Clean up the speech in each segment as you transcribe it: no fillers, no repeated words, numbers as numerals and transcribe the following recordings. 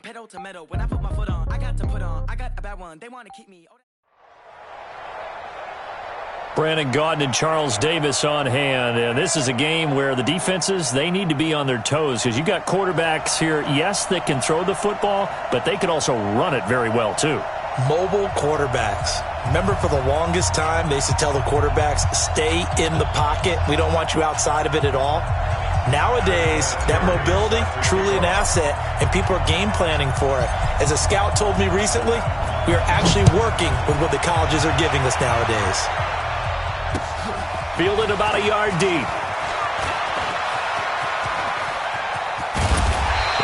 pedal to metal. When I put my foot on, I got to put on. I got a bad one. They want to keep me. Brandon Gaudin and Charles Davis on hand, and this is a game where the defenses, they need to be on their toes because you got quarterbacks here, yes, that can throw the football, but they can also run it very well too. Mobile quarterbacks. Remember, for the longest time, they used to tell the quarterbacks, stay in the pocket. We don't want you outside of it at all. Nowadays, that mobility, truly an asset, and people are game planning for it. As a scout told me recently, we are actually working with what the colleges are giving us nowadays. Fielded about a yard deep.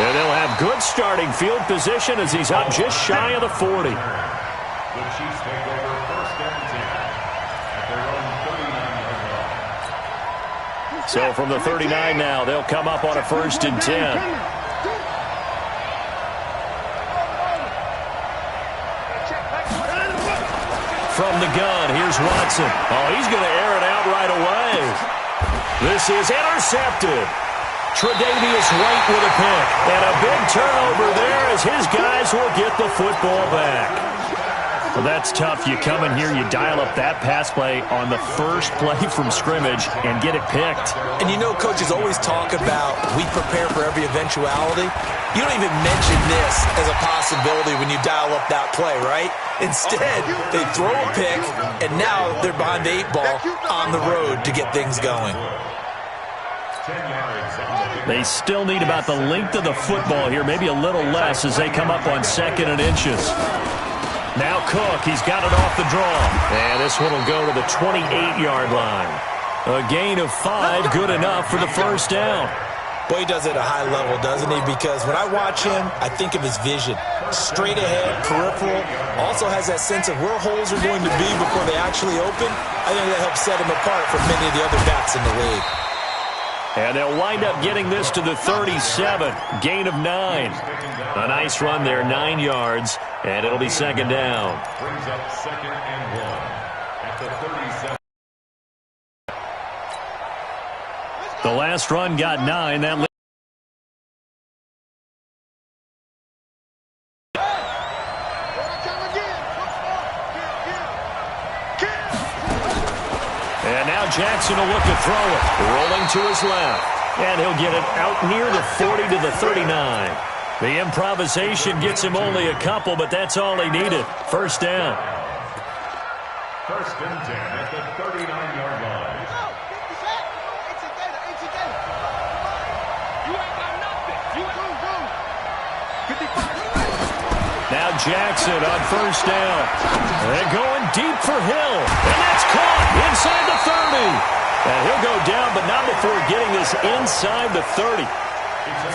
And they'll have good starting field position as he's up just shy of the 40. The Chiefs take over first and 10 at their own 39-yard line. So from the 39 now, they'll come up on a first and 10. From the gun, here's Watson. Oh, he's going to air it out right away. This is intercepted. Tre'Davious White with a pick. And a big turnover there as his guys will get the football back. Well, that's tough. You come in here, you dial up that pass play on the first play from scrimmage and get it picked. And you know, coaches always talk about we prepare for every eventuality. You don't even mention this as a possibility when you dial up that play, right? Instead, they throw a pick, and now they're behind the 8 ball on the road to get things going. They still need about the length of the football here, maybe a little less as they come up on 2nd and inches. Now Cook, he's got it off the draw. And this one will go to the 28-yard line. A gain of 5, good enough for the first down. Boy, he does it at a high level, doesn't he? Because when I watch him, I think of his vision. Straight ahead, peripheral. Also has that sense of where holes are going to be before they actually open. I think that helps set him apart from many of the other backs in the league. And they'll wind up getting this to the 37. Gain of 9. A nice run there, 9 yards. And it'll be 2nd down. Brings up 2nd and 1 at the 37. The last run got 9. That and now Jackson will look to throw it. Rolling to his left. And he'll get it out near the 40 to the 39. The improvisation gets him only a couple, but that's all he needed. First down. First and 10 at the 39-yard line. Now Jackson on first down. They're going deep for Hill. And that's caught inside the 30. And he'll go down, but not before getting this inside the 30.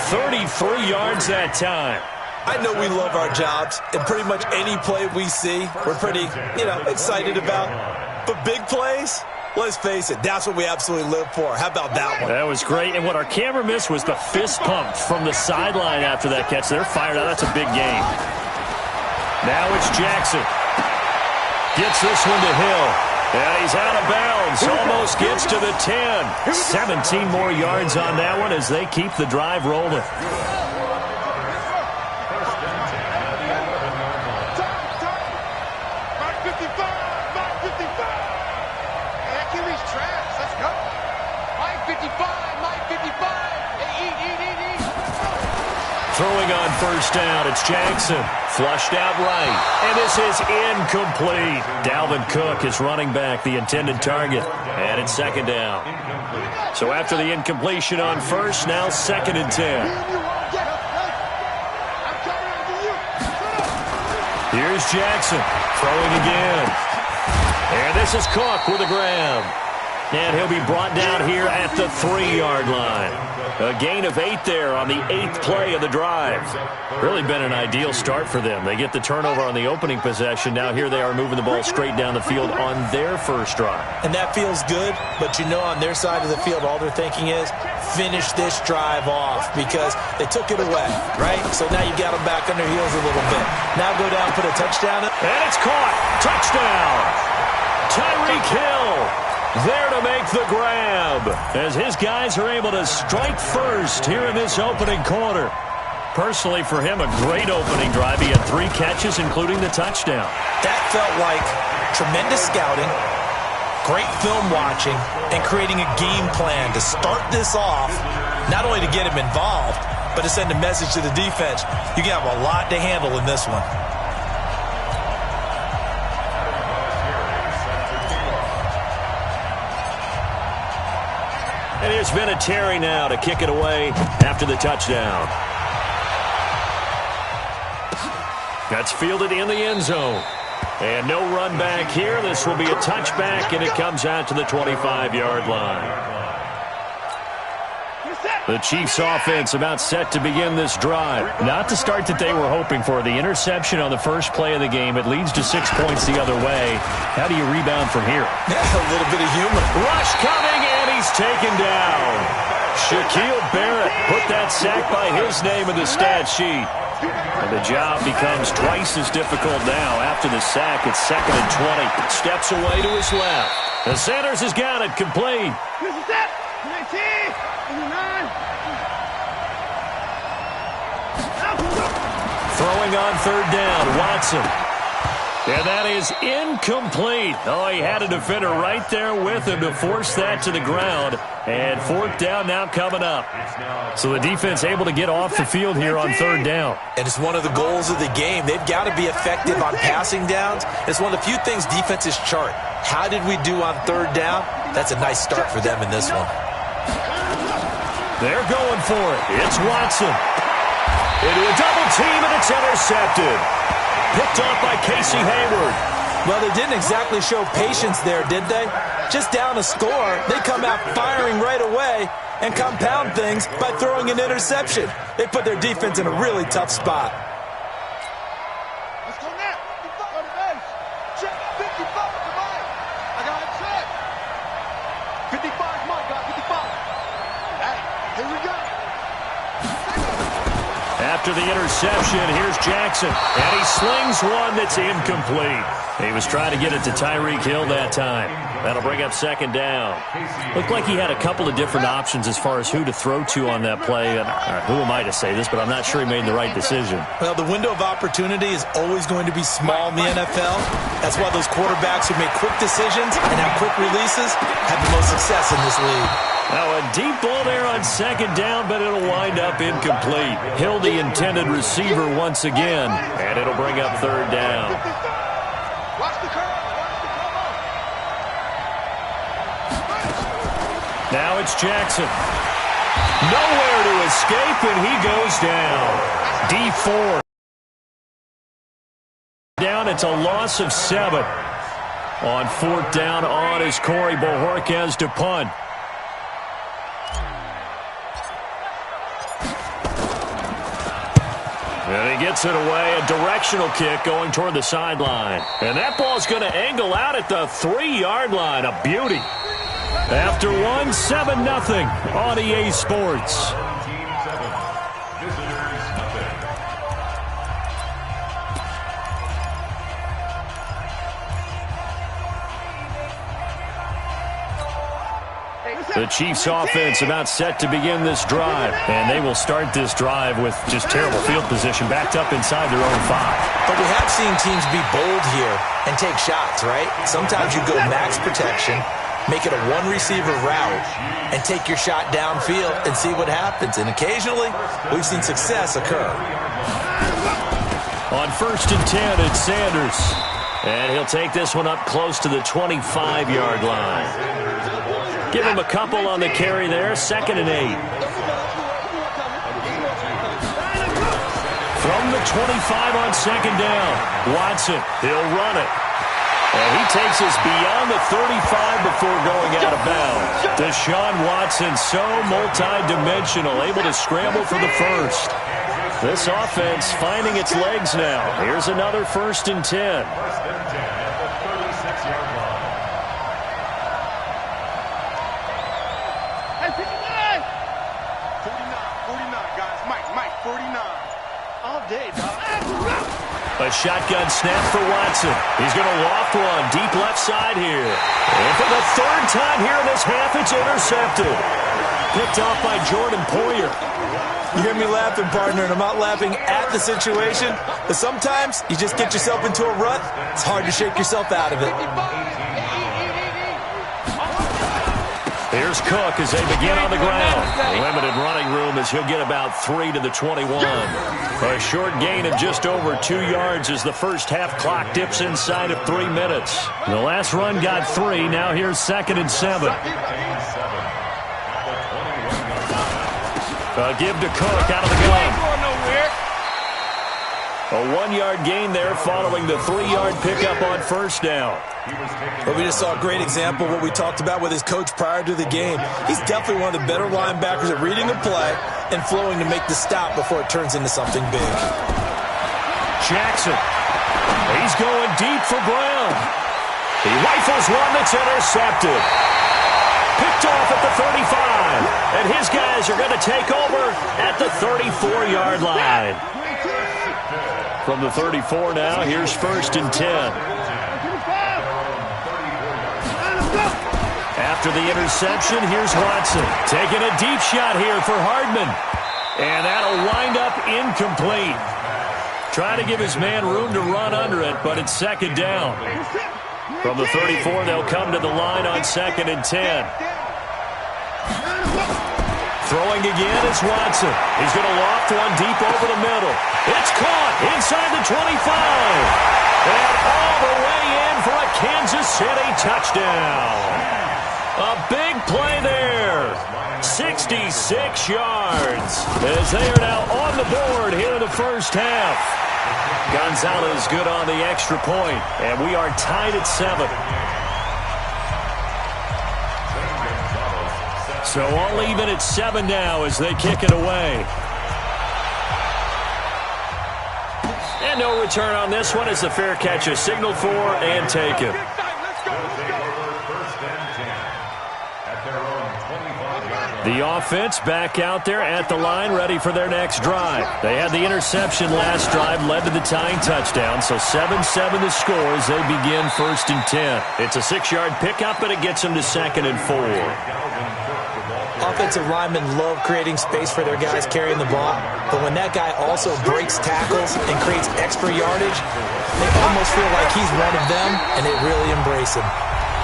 33 yards that time. I know we love our jobs, and pretty much any play we see, we're pretty, excited about. But big plays, let's face it, that's what we absolutely live for. How about that one? That was great, and what our camera missed was the fist pump from the sideline after that catch. They're fired out. That's a big game. Now it's Jackson. Gets this one to Hill. And he's out of bounds. Almost gets to the 10. 17 more yards on that one as they keep the drive rolling. Throwing on first down, it's Jackson. Flushed out right. And this is incomplete. Dalvin Cook is running back, the intended target. And it's 2nd down. So after the incompletion on first, now 2nd and 10. Here's Jackson. Throwing again. And this is Cook with a grab. And he'll be brought down here at the 3-yard line. A gain of 8 there on the 8th play of the drive. Really been an ideal start for them. They get the turnover on the opening possession. Now here they are moving the ball straight down the field on their first drive. And that feels good, but on their side of the field, all they're thinking is finish this drive off because they took it away, right? So now you got them back on their heels a little bit. Now go down, put a touchdown up. And it's caught. Touchdown. Tyreek Hill. There to make the grab as his guys are able to strike first here in this opening quarter. Personally, for him, a great opening drive. He had 3 catches, including the touchdown. That felt like tremendous scouting, great film watching, and creating a game plan to start this off, not only to get him involved, but to send a message to the defense. You can have a lot to handle in this one. And here's Vinatieri now to kick it away after the touchdown. That's fielded in the end zone. And no run back here. This will be a touchback, and it comes out to the 25-yard line. The Chiefs offense about set to begin this drive. Not the start that they were hoping for. The interception on the first play of the game. It leads to 6 points the other way. How do you rebound from here? A little bit of humor. Rush coming, and he's taken down. Shaquille Barrett put that sack by his name in the stat sheet. And the job becomes twice as difficult now. After the sack, it's 2nd and 20. Steps away to his left. The Sanders has got it complete. This is it. 19, 9. Throwing on 3rd down, Watson. And that is incomplete. Oh, he had a defender right there with him to force that to the ground. And 4th down now coming up. So the defense able to get off the field here on 3rd down. And it's one of the goals of the game. They've got to be effective on passing downs. It's one of the few things defenses chart. How did we do on 3rd down? That's a nice start for them in this one. They're going for it. It's Watson. Into a double team, and it's intercepted. Picked off by Casey Hayward. Well, they didn't exactly show patience there, did they? Just down a score, they come out firing right away and compound things by throwing an interception. They put their defense in a really tough spot. Let's go now. 55 on the base. Check 55 at the line. I got it set. 55 is mine, guys. 55. Hey, here we go. After the interception, here's Jackson. And he slings one that's incomplete. He was trying to get it to Tyreek Hill that time. That'll bring up 2nd down. Looked like he had a couple of different options as far as who to throw to on that play. And who am I to say this, but I'm not sure he made the right decision. Well, the window of opportunity is always going to be small in the NFL. That's why those quarterbacks who make quick decisions and have quick releases have the most success in this league. Now a deep ball there on 2nd down, but it'll wind up incomplete. Hill, the intended receiver once again, and it'll bring up 3rd down. Watch the curve. Watch the cover. Now it's Jackson. Nowhere to escape, and he goes down. D4. Down, it's a loss of 7. On 4th down on is Corey Bojorquez to punt. And he gets it away, a directional kick going toward the sideline. And that ball's going to angle out at the 3-yard line. A beauty. After 1, 7-0 on EA Sports. The Chiefs offense about set to begin this drive. And they will start this drive with just terrible field position, backed up inside their own 5. But we have seen teams be bold here and take shots, right? Sometimes you go max protection, make it a 1-receiver route, and take your shot downfield and see what happens. And occasionally, we've seen success occur. On 1st and 10, it's Sanders. And he'll take this one up close to the 25-yard line. Give him a couple on the carry there. 2nd and 8. From the 25 on 2nd down. Watson, he'll run it. And he takes us beyond the 35 before going out of bounds. Deshaun Watson, so multi-dimensional, able to scramble for the first. This offense finding its legs now. Here's another 1st and 10. A shotgun snap for Watson. He's going to loft one deep left side here. And for the 3rd time here in this half, it's intercepted. picked off by Jordan Poyer. You hear me laughing, partner, and I'm not laughing at the situation, but sometimes you just get yourself into a rut. It's hard to shake yourself out of it. Here's Cook as they begin on the ground. Limited running room as he'll get about 3 to the 21. A short gain of just over 2 yards as the first half clock dips inside of 3 minutes. The last run got 3. Now here's 2nd and 7. A give to Cook out of the gun. A 1-yard gain there following the 3-yard pickup on first down. Well, we just saw a great example of what we talked about with his coach prior to the game. He's definitely one of the better linebackers at reading a play and flowing to make the stop before it turns into something big. Jackson. He's going deep for Brown. He rifles one that's intercepted. Picked off at the 35. And his guys are going to take over at the 34-yard line. From the 34 now, here's 1st and 10. After the interception, here's Watson. Taking a deep shot here for Hardman. And that'll wind up incomplete. Trying to give his man room to run under it, but it's 2nd down. From the 34, they'll come to the line on 2nd and 10. Throwing again is Watson. He's going to loft one deep over the middle. It's caught inside the 25. And all the way in for a Kansas City touchdown. A big play there. 66 yards as they are now on the board here in the first half. Gonzalez good on the extra point, and we are tied at 7. So all even at 7 now as they kick it away. And no return on this one as the fair catch is signaled for and taken. The offense back out there at the line, ready for their next drive. They had the interception last drive, led to the tying touchdown, so 7-7 the score as they begin 1st and 10. It's a 6-yard pickup, but it gets them to 2nd and 4. Offensive linemen love creating space for their guys carrying the ball, but when that guy also breaks tackles and creates extra yardage, they almost feel like he's one of them, and they really embrace him.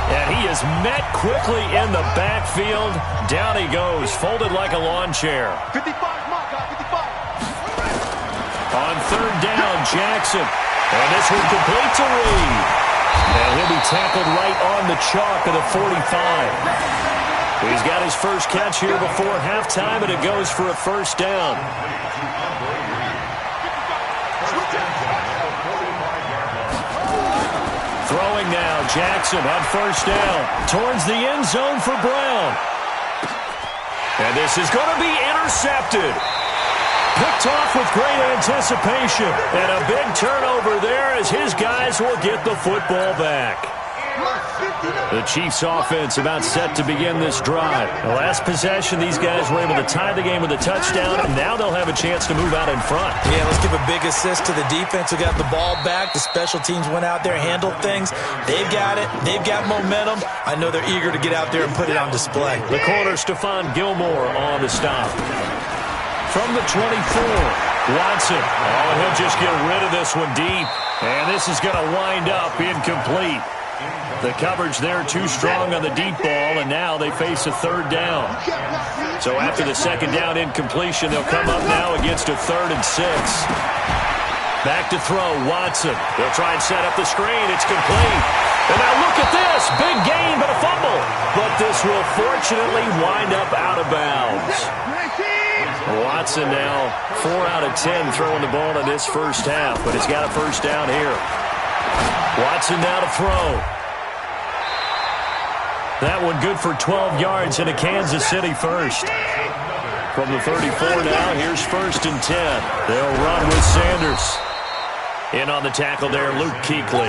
And he is met quickly in the backfield. Down he goes, folded like a lawn chair. 55, my guy, 55. On 3rd down, Jackson. And this one complete to Reed. And he'll be tackled right on the chalk of the 45. He's got his first catch here before halftime, and it goes for a 1st down. Throwing now, Jackson on 1st down. Towards the end zone for Brown. And this is going to be intercepted. Picked off with great anticipation. And a big turnover there as his guys will get the football back. The Chiefs offense about set to begin this drive. The last possession, these guys were able to tie the game with a touchdown, and now they'll have a chance to move out in front. Yeah, let's give a big assist to the defense who got the ball back. The special teams went out there, handled things. They've got it. They've got momentum. I know they're eager to get out there and put it on display. The corner, Stephon Gilmore on the stop. From the 24, Watson. Oh, he'll just get rid of this one deep. And this is going to wind up incomplete. The coverage there too strong on the deep ball, and now they face a 3rd down. So after the 2nd down incompletion, they'll come up now against a 3rd and 6. Back to throw, Watson. They'll try and set up the screen. It's complete. And now look at this. Big gain, but a fumble. But this will fortunately wind up out of bounds. Watson now 4 out of 10 throwing the ball in this first half, but he's got a 1st down here. Watson now to throw. That one good for 12 yards in a Kansas City 1st. From the 34 now, here's 1st and 10. They'll run with Sanders. In on the tackle there, Luke Kuechly.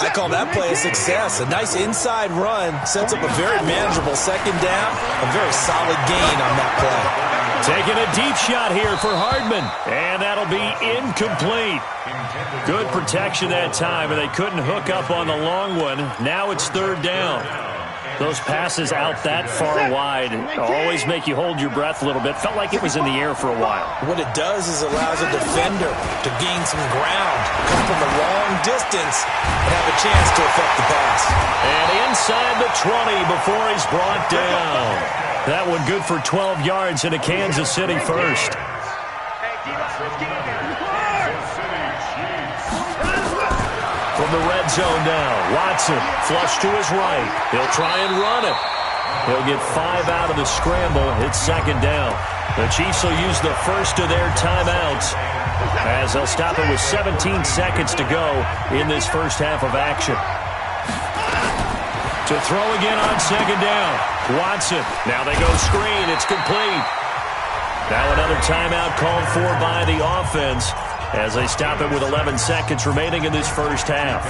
I call that play a success. A nice inside run sets up a very manageable 2nd down. A very solid gain on that play. Taking a deep shot here for Hardman. And that'll be incomplete. Good protection that time, and they couldn't hook up on the long one. Now it's 3rd down. Those passes out that far wide always make you hold your breath a little bit. Felt like it was in the air for a while. What it does is allows a defender to gain some ground, come from a long distance, and have a chance to affect the pass. And inside the 20 before he's brought down. That one good for 12 yards into Kansas City first. From the red zone now, Watson, flush to his right. He'll try and run it. He'll get 5 out of the scramble. It's second down. The Chiefs will use the first of their timeouts as they'll stop it with 17 seconds to go in this first half of action. To throw again on second down. Watson. Now they go screen. It's complete. Now another timeout called for by the offense as they stop it with 11 seconds remaining in this first half.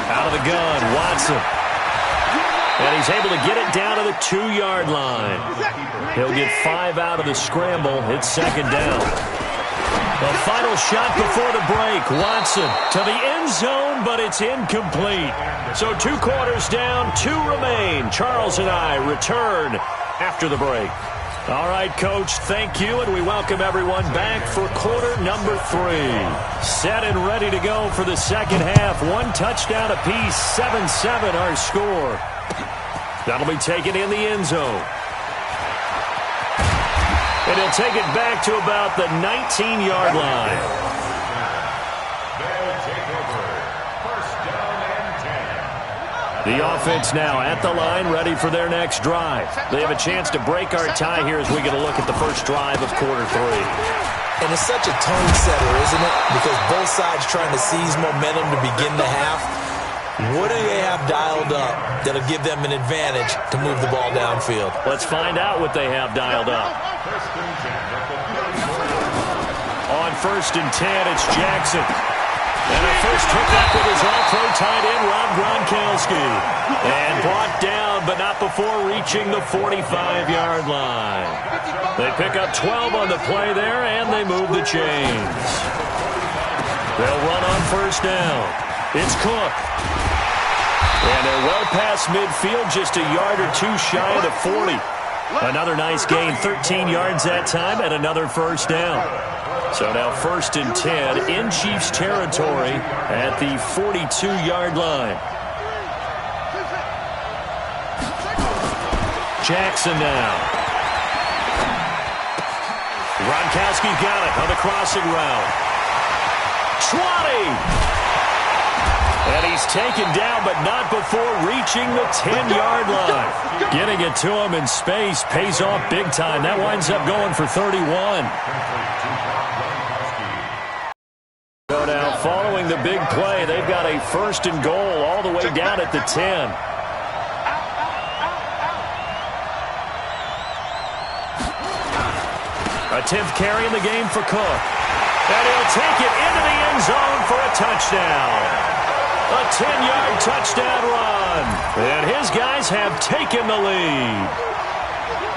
Out of the gun, Watson. And he's able to get it down to the 2-yard line. He'll get 5 out of the scramble. It's second down. The final shot before the break. Watson to the end zone, but it's incomplete. So 2 quarters down, 2 remain. Charles and I return after the break. All right, Coach, thank you, and we welcome everyone back for quarter number 3. Set and ready to go for the second half. 1 touchdown apiece, 7-7 our score. That'll be taken in the end zone. And he'll take it back to about the 19-yard line. They'll take over. First down and 10. The offense now at the line, ready for their next drive. They have a chance to break our tie here as we get a look at the first drive of quarter 3. And it's such a tone setter, isn't it? Because both sides trying to seize momentum to begin the half. What do they have dialed up that'll give them an advantage to move the ball downfield? Let's find out what they have dialed up. On first and 10, it's Jackson. And a first hookup with his all-pro tight end, Rob Gronkowski. And brought down, but not before reaching the 45-yard line. They pick up 12 on the play there, and they move the chains. They'll run on first down. It's Cook. And they're well past midfield, just a yard or 2 shy of the 40. Another nice gain, 13 yards that time, and another first down. So now first and 10 in Chiefs territory at the 42-yard line. Jackson now. Gronkowski got it on the crossing route. 20! And he's taken down, but not before reaching the 10-yard line. Getting it to him in space pays off big time. That winds up going for 31. So now, following the big play, they've got a first and goal all the way down at the 10. A 10th carry in the game for Cook. And he'll take it into the end zone for a touchdown. A 10-yard touchdown run. And his guys have taken the lead.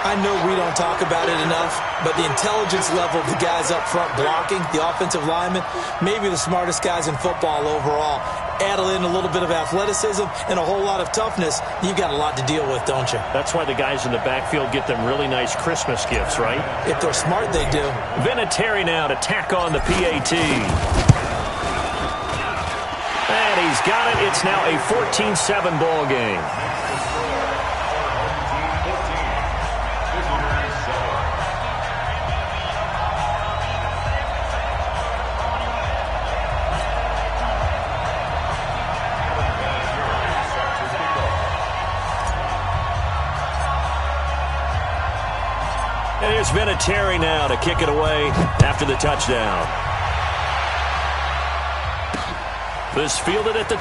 I know we don't talk about it enough, but the intelligence level of the guys up front blocking, the offensive linemen, maybe the smartest guys in football overall. Add in a little bit of athleticism and a whole lot of toughness, you've got a lot to deal with, don't you? That's why the guys in the backfield get them really nice Christmas gifts, right? If they're smart, they do. Vinatieri now to tack on the PAT. And he's got it. It's now a 14-7 ball game. And here's Vinatieri now to kick it away after the touchdown. This fielded at the 2.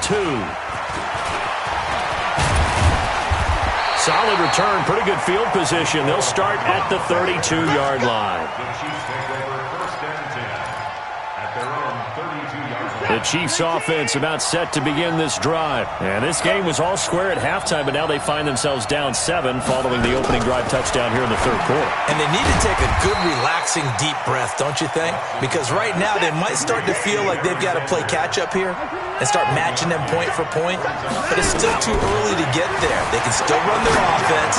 Solid return, pretty good field position. They'll start at the 32-yard line. The Chiefs take over first and 10 at their own 32-yard line. The Chiefs offense about set to begin this drive. And this game was all square at halftime, but now they find themselves down 7 following the opening drive touchdown here in the third quarter. And they need to take a good, relaxing, deep breath, don't you think? Because right now they might start to feel like they've got to play catch-up here and start matching them point for point. But it's still too early to get there. They can still run their offense.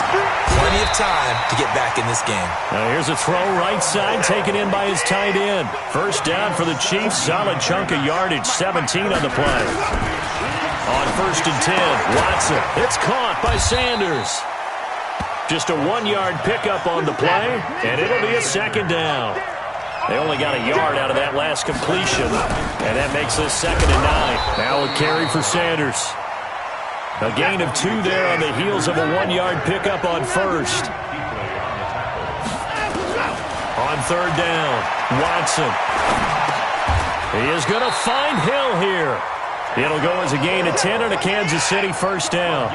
Plenty of time to get back in this game. Now here's a throw right side, taken in by his tight end. First down for the Chiefs. Solid chunk of yardage, 17 on the play. On 1st and 10, Watson. It's caught by Sanders. Just a 1-yard pickup on the play, and it'll be a 2nd down. They only got a yard out of that last completion, and that makes this 2nd and 9. Now a carry for Sanders. A gain of 2 there on the heels of a 1-yard pickup on 1st. On 3rd down, Watson. He is going to find Hill here. It'll go as a gain of 10 and a Kansas City 1st down.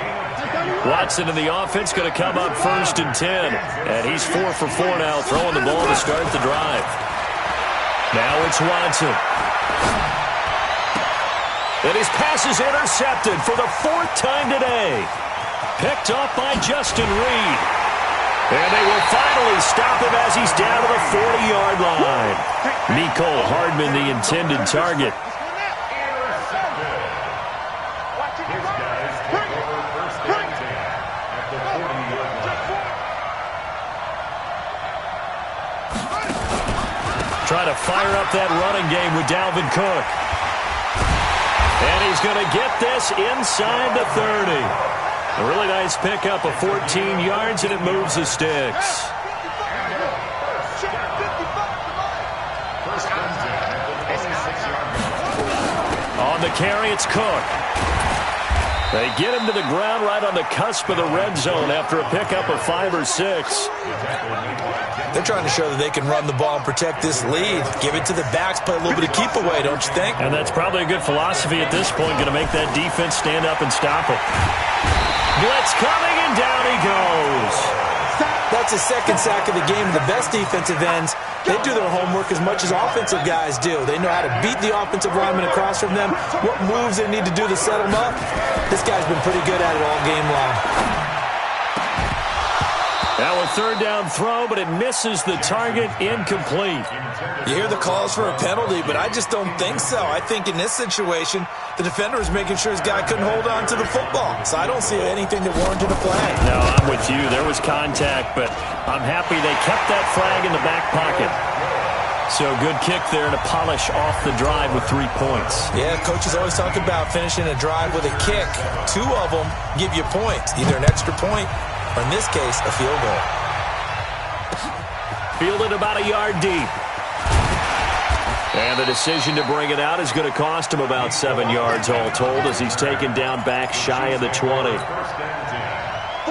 Watson in the offense going to come up 1st and 10. And he's 4 for 4 now, throwing the ball to start the drive. Now it's Watson. And his pass is intercepted for the 4th time today. Picked off by Justin Reed. And they will finally stop him as he's down to the 40-yard line. Mecole Hardman, the intended target. Trying to fire up that running game with Dalvin Cook. And he's going to get this inside the 30. A really nice pickup of 14 yards, and it moves the sticks. On the carry, it's Cook. They get him to the ground right on the cusp of the red zone after a pickup of 5 or 6. They're trying to show that they can run the ball and protect this lead. Give it to the backs, play a little bit of keep away, don't you think? And that's probably a good philosophy at this point, going to make that defense stand up and stop it. Blitz coming, and down he goes. That's the 2nd sack of the game. The best defensive ends, they do their homework as much as offensive guys do. They know how to beat the offensive lineman across from them, what moves they need to do to set them up. This guy's been pretty good at it all game long. Now a 3rd down throw, but it misses the target, incomplete. You hear the calls for a penalty, but I just don't think so. I think in this situation, the defender is making sure his guy couldn't hold on to the football. So I don't see anything that warranted a flag. No, I'm with you. There was contact, but I'm happy they kept that flag in the back pocket. So good kick there to polish off the drive with 3 points. Yeah, coaches always talk about finishing a drive with a kick. 2 of them give you points, either an extra point or, in this case, a field goal. Fielded about a yard deep. And the decision to bring it out is going to cost him about 7 yards all told as he's taken down back shy of the 20.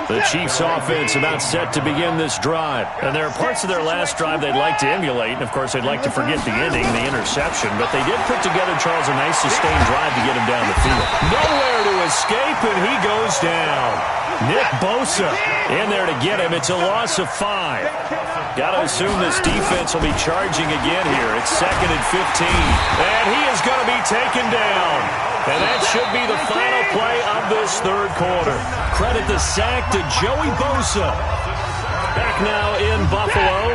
The Chiefs offense about set to begin this drive. And there are parts of their last drive they'd like to emulate. And, of course, they'd like to forget the ending, the interception. But they did put together, Charles, a nice sustained drive to get him down the field. Nowhere to escape, and he goes down. Nick Bosa in there to get him. It's a loss of 5. Got to assume this defense will be charging again here. It's 2nd and 15. And he is going to be taken down. And that should be the final play of this 3rd quarter. Credit the sack to Joey Bosa. Back now in Buffalo.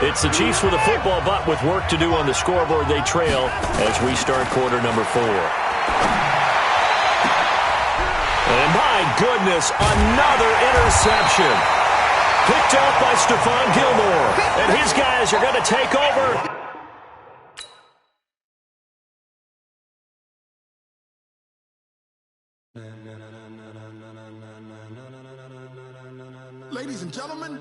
It's the Chiefs with a football, but with work to do on the scoreboard, they trail as we start quarter number 4. And my goodness, another interception. Picked up by Stephon Gilmore. And his guys are going to take over. Ladies and gentlemen,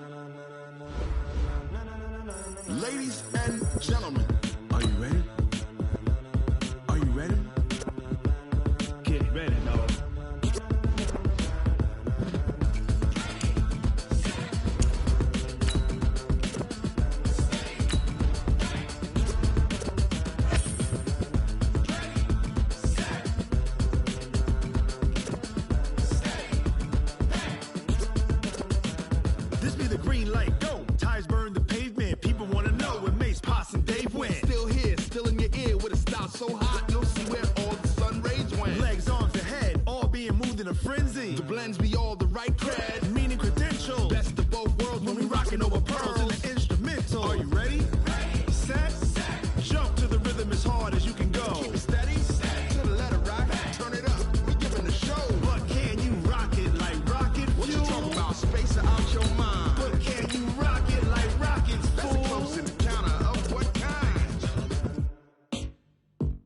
are you ready? Are you ready? Get ready, dog. This be the green light, go. Tires burn the pavement. People want to know where Mace, Potts, and Dave went. Still here, still in your ear with a style so hot, no white cred, meaning credential. Best of both worlds when we rockin' over pearls in the instrumental. Are you ready? Set. Jump to the rhythm as hard as you can go. Keep it steady. To the letter rock. Turn it up. We giving the show. But can you rock it like rocket fuel? What you talking about? Space out your mind. But can you rock it like rockets, fool? That's close in the counter of what kind?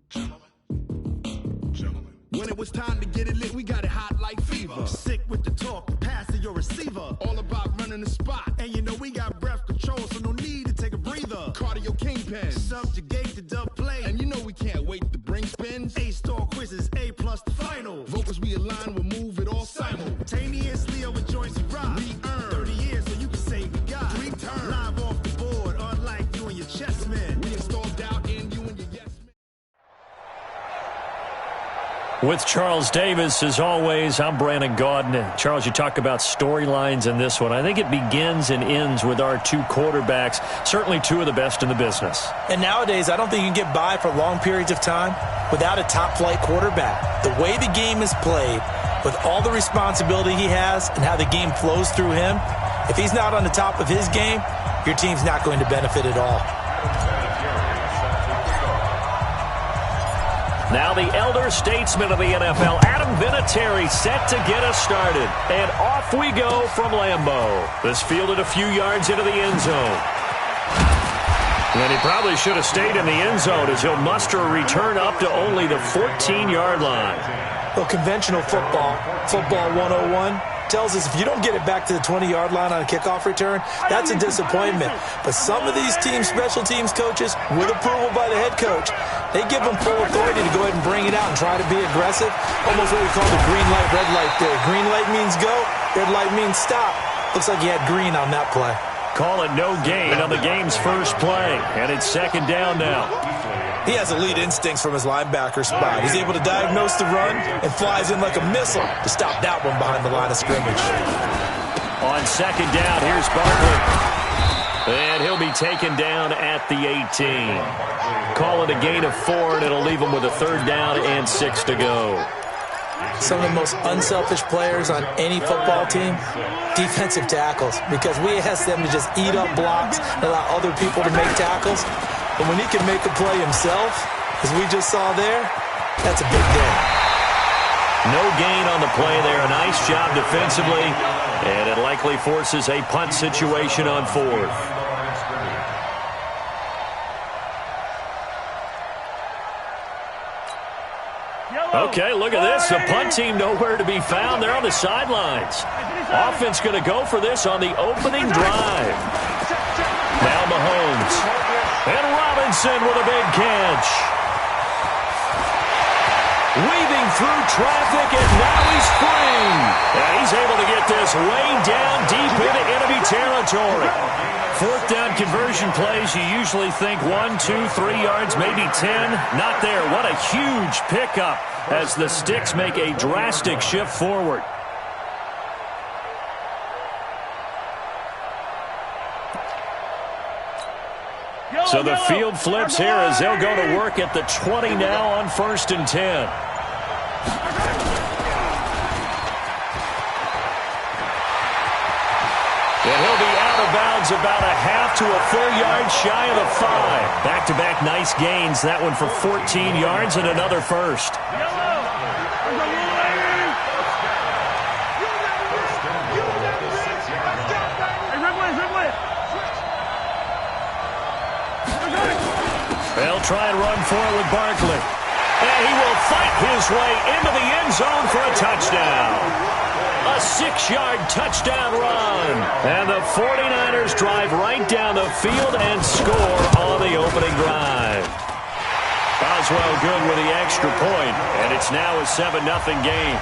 Gentlemen. When it was time to get it lit, we got it hot like fever. Sick with the talk, pass to your receiver. All about running the spot. And you know we got breath control, so no need to take a breather. Cardio kingpin, subjugate the dub play. And you know we can't wait to bring spins. A-star quizzes, A+ the final. Vocals we align, we'll move it all simultaneously over joints we rock. We earn 30 years, so you can say we got 3 turns. Live off the board, unlike you and your chess men. We installed doubt in you and your yes men. With Charles Davis, as always, I'm Brandon Gaudin. Charles, you talk about storylines in this one. I think it begins and ends with our 2 quarterbacks, certainly 2 of the best in the business. And nowadays, I don't think you can get by for long periods of time without a top-flight quarterback. The way the game is played, with all the responsibility he has and how the game flows through him, if he's not on the top of his game, your team's not going to benefit at all. Now the elder statesman of the NFL, Adam Vinatieri, set to get us started. And off we go from Lambeau. This fielded a few yards into the end zone. And he probably should have stayed in the end zone as he'll muster a return up to only the 14-yard line. Well, conventional football 101, tells us if you don't get it back to the 20-yard line on a kickoff return, that's a disappointment. But some of these special teams coaches, with approval by the head coach, they give them full authority to go ahead and bring it out and try to be aggressive. Almost what we call the green light, red light theory. Green light means go, red light means stop. Looks like he had green on that play. Call it no gain on the game's first play, and it's 2nd down now. He has elite instincts from his linebacker spot. He's able to diagnose the run and flies in like a missile to stop that one behind the line of scrimmage. On 2nd down, here's Barkley. And he'll be taken down at the 18. Call it a gain of 4, and it'll leave him with a 3rd down and 6 to go. Some of the most unselfish players on any football team, defensive tackles, because we ask them to just eat up blocks and allow other people to make tackles. But when he can make a play himself, as we just saw there, that's a big day. No gain on the play there. A nice job defensively, and it likely forces a punt situation on 4th. Okay, look at this. The punt team nowhere to be found. They're on the sidelines. Offense going to go for this on the opening drive. Now Mahomes. And Robinson with a big catch. Weaving through traffic, and now he's free. And he's able to get this way down deep into enemy territory. 4th down conversion plays, you usually think 1, 2, 3 yards, maybe 10. Not there. What a huge pickup as the Sticks make a drastic shift forward. So the field flips here as they'll go to work at the 20 now on 1st and 10. And he'll be out of bounds about a half to a full yard shy of the 5. Back-to-back nice gains. That one for 14 yards and another first. They'll try and run for it with Barkley. And he will fight his way into the end zone for a touchdown. A 6-yard touchdown run. And the 49ers drive right down the field and score on the opening drive. Boswell good with the extra point, and it's now a 7-0 game.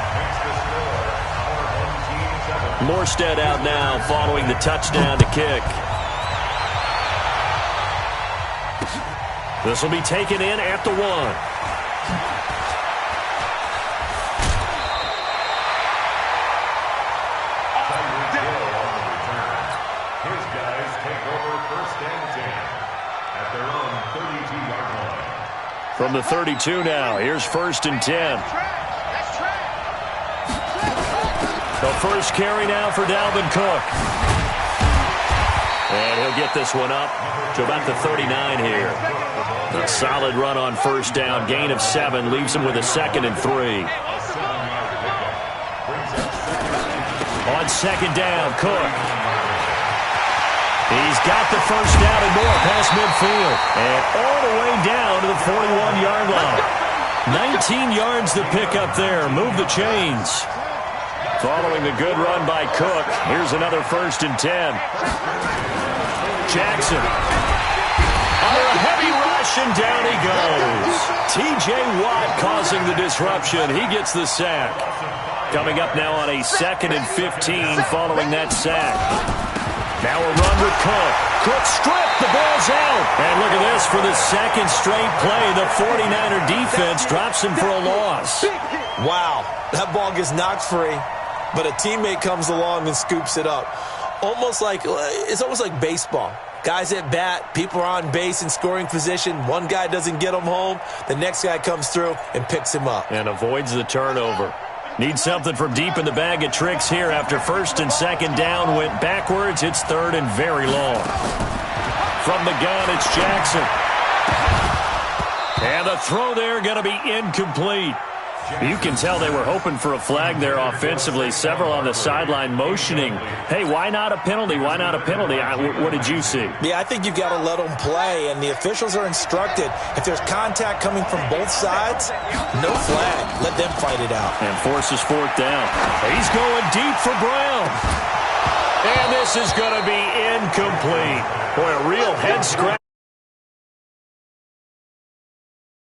Morstead out now following the touchdown to kick. This will be taken in at the 1. His guys take over 1st and 10 at their own 32-yard line. From the 32 now, here's 1st and 10. They'll first carry now for Dalvin Cook. And he'll get this one up to about the 39 here. A solid run on first down. Gain of 7 leaves him with a 2nd and 3. On second down, Cook. He's got the first down and more past midfield. And all the way down to the 41-yard line. 19 yards to pick up there. Move the chains. Following the good run by Cook, here's another 1st and 10. Jackson. Under a heavy rush, and down he goes. T.J. Watt causing the disruption. He gets the sack. Coming up now on a 2nd and 15 following that sack. Now a run with Cook. Cook stripped. The ball's out. And look at this for the 2nd straight play. The 49er defense drops him for a loss. Wow, that ball gets knocked free, but a teammate comes along and scoops it up. It's almost like baseball. Guys at bat, people are on base in scoring position. One guy doesn't get him home. The next guy comes through and picks him up. And avoids the turnover. Need something from deep in the bag of tricks here after 1st and 2nd down. Went backwards. It's 3rd and very long. From the gun, it's Jackson. And the throw there going to be incomplete. You can tell they were hoping for a flag there offensively. Several on the sideline motioning. Hey, why not a penalty? Why not a penalty? What did you see? Yeah, I think you've got to let them play, and the officials are instructed. If there's contact coming from both sides, no flag. Let them fight it out. And forces 4th down. He's going deep for Brown. And this is going to be incomplete. Boy, a real head scratch.